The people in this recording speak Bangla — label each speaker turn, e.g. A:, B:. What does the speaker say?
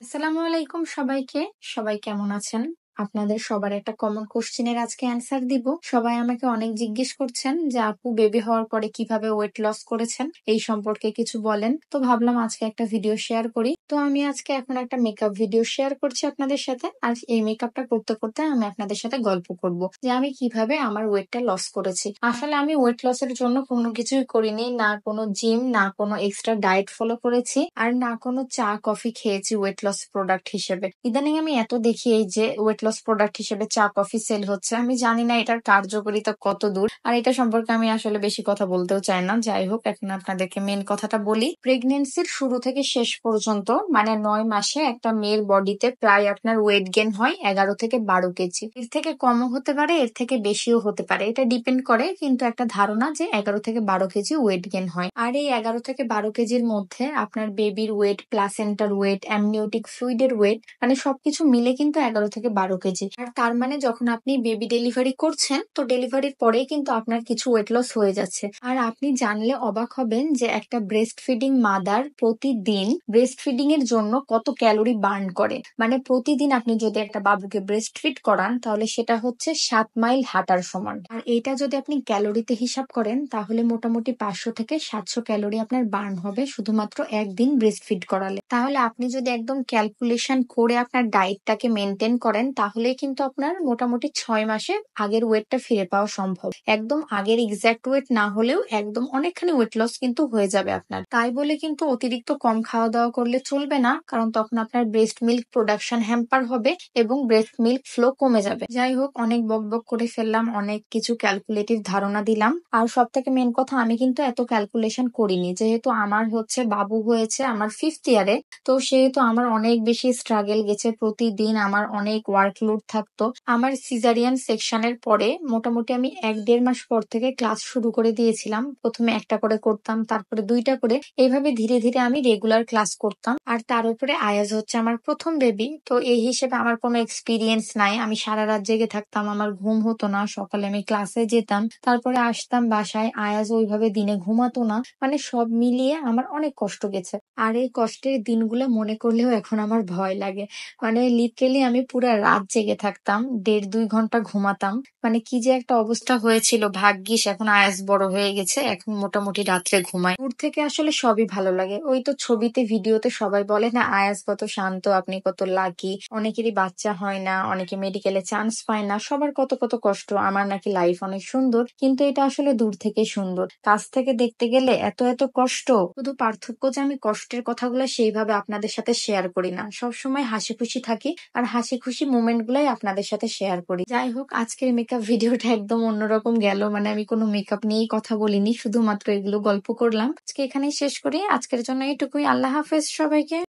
A: আসসালামু আলাইকুম সবাইকে। সবাই কেমন আছেন? আপনাদের সবার একটা কমন কোশ্চেনের আজকে অ্যান্সার দিব। সবাই আমাকে অনেক জিজ্ঞেস করছেন যে আপু বেবি হওয়ার পরে কিভাবে ওয়েট লস করেছেন, এই সম্পর্কে কিছু বলেন। তো ভাবলাম আজকে একটা ভিডিও শেয়ার করি। তো আমি আজকে এখন একটা মেকআপ ভিডিও শেয়ার করছি আপনাদের সাথে। আর এই মেকআপটা করতে করতে আমি আপনাদের সাথে গল্প করব যে আমি কিভাবে আমার ওয়েটটা লস করেছি। আসলে আমি ওয়েট লসের জন্য কোনো কিছুই করিনি, না কোনো জিম, না কোনো এক্সট্রা ডায়েট ফলো করেছি, আর না কোনো চা কফি খেয়েছি ওয়েট লস প্রোডাক্ট হিসেবে। ইদানিং আমি এত দেখি এই যে ওয়েট লস প্রোডাক্ট হিসেবে চা কফি সেল হচ্ছে, আমি জানি না এটার কার্যকারিতা কত দূর, আর এটা সম্পর্কে আমি আসলে বেশি কথা বলতেও চাই না। যাই হোক, এখন আপনাদেরকে মেন কথাটা বলি। প্রেগনেন্সির শুরু থেকে শেষ পর্যন্ত মানে 9 মাসে একটা মেয়ের বডিতে প্রায় আপনার ওয়েট গেইন হয় 11 থেকে 12 কেজি। এর থেকে কমও হতে পারে, এর থেকে বেশিও হতে পারে, এটা ডিপেন্ড করে, কিন্তু একটা ধারণা যে 11 থেকে 12 কেজি ওয়েট গেইন হয়। আর এই 11 থেকে 12 কেজির মধ্যে আপনার বেবির ওয়েট, প্লাসেন্টার ওয়েট, অ্যামনিওটিক ফ্লুইডের ওয়েট, মানে সবকিছু মিলে কিন্তু 11 থেকে 12 কেজি। আর তার মানে যখন আপনি বেবি ডেলিভারি করছেন, তো ডেলিভারির পরেই কিন্তু আপনার কিছু ওয়েট লস হয়ে যাচ্ছে। আর আপনি জানলে অবাক হবেন যে একটা ব্রেস্ট ফিডিং মাদার প্রতিদিন ব্রেস্ট ফিডিং এর জন্য কত ক্যালোরি বার্ন করে। মানে প্রতিদিন আপনি যদি একটা বাবুকে ব্রেস্ট ফিড করান, তাহলে সেটা হচ্ছে 7 মাইল হাঁটার সমান। আর এটা যদি আপনি ক্যালোরিতে হিসাব করেন, তাহলে মোটামুটি 500 থেকে 700 ক্যালোরি আপনার বার্ন হবে শুধুমাত্র একদিন ব্রেস্ট ফিড করালে। তাহলে আপনি যদি একদম ক্যালকুলেশন করে আপনার ডায়েটটাকে মেনটেন করেন, তাহলে কিন্তু আপনার মোটামুটি 6 মাসে আগের ওয়েটটা ফিরে পাওয়া সম্ভব। একদম আগের এক্সাক্ট ওয়েট না হলেও একদম অনেকখানি ওয়েট লস কিন্তু হয়ে যাবে আপনার। তাই বলে কিন্তু অতিরিক্ত কম খাওয়া দাওয়া করলে চলবে না, কারণ তখন আপনার ব্রেস্ট মিল্ক প্রোডাকশন হ্যাম্পার হবে এবং ব্রেস্ট মিল্ক ফ্লো কমে যাবে। যাই হোক, অনেক বকবক করে ফেললাম, অনেক কিছু ক্যালকুলেটিভ ধারণা দিলাম। আর সব থেকে মেন কথা, আমি কিন্তু এত ক্যালকুলেশন করিনি, যেহেতু আমার হচ্ছে বাবু হয়েছে আমার 5th ইয়ারে। তো সেহেতু আমার অনেক বেশি স্ট্রাগল গেছে, প্রতিদিন আমার অনেক ওয়ার্কলোড থাকতো। আমার সিজারিয়ান সেকশনের পরে মোটামুটি আমি 1-1.5 মাস পর থেকে ক্লাস শুরু করে দিয়েছিলাম। প্রথমে একটা করে করতাম, তারপরে 2টা করে, এইভাবে ধীরে ধীরে আমি রেগুলার ক্লাস করতাম। আর তার উপরে আয়াজ হচ্ছে আমার প্রথম বেবি, তো এই হিসেবে আমার কোনো এক্সপিরিয়েন্স নাই। আমি সারা রাত জেগে থাকতাম, আমার ঘুম হতো না, সকালে আমি ক্লাসে যেতাম, তারপরে আসতাম বাসায়, আয়াজ ওইভাবে দিনে ঘুমাতো না। মানে সব মিলিয়ে আমার অনেক কষ্ট গেছে। আর এই কষ্টের দিনগুলো মনে করলেও এখন আমার ভয় লাগে। মানে লিটারেলি আমি পুরো রাত জেগে থাকতাম, 1.5-2 ঘন্টা ঘুমাতাম। মানে কি যে একটা অবস্থা হয়েছিল। ভাগ্যিস এখন আয়াস বড় হয়ে গেছে, এখন মোটামুটি রাত্রে ঘুমায়। দূর থেকে আসলে সবই ভালো লাগে। ওই তো ছবিতে ভিডিওতে সবাই বলে না আয়াস কত শান্ত, আপনি কত লাকি। অনেকেরই বাচ্চা হয় না, অনেকে মেডিকেলে চান্স পায় না, সবার কত কত কষ্ট। আমার নাকি লাইফ অনেক সুন্দর, কিন্তু এটা আসলে দূর থেকে সুন্দর, কাছ থেকে দেখতে গেলে এত এত কষ্ট। শুধু পার্থক্য যে আমি কষ্টের কথাগুলো সেইভাবে আপনাদের সাথে শেয়ার করি না, সবসময় হাসি খুশি থাকি, আর হাসি খুশি মোমেন্ট গুলাই আপনাদের সাথে শেয়ার করি। যাই হোক, আজকের মেকআপ ভিডিওটা একদম অন্যরকম গেল। মানে আমি কোনো মেকআপ নিয়েই কথা বলিনি, শুধুমাত্র এগুলো গল্প করলাম। আজকে এখানেই শেষ করি, আজকের জন্য এইটুকুই। আল্লাহ হাফেজ সবাইকে।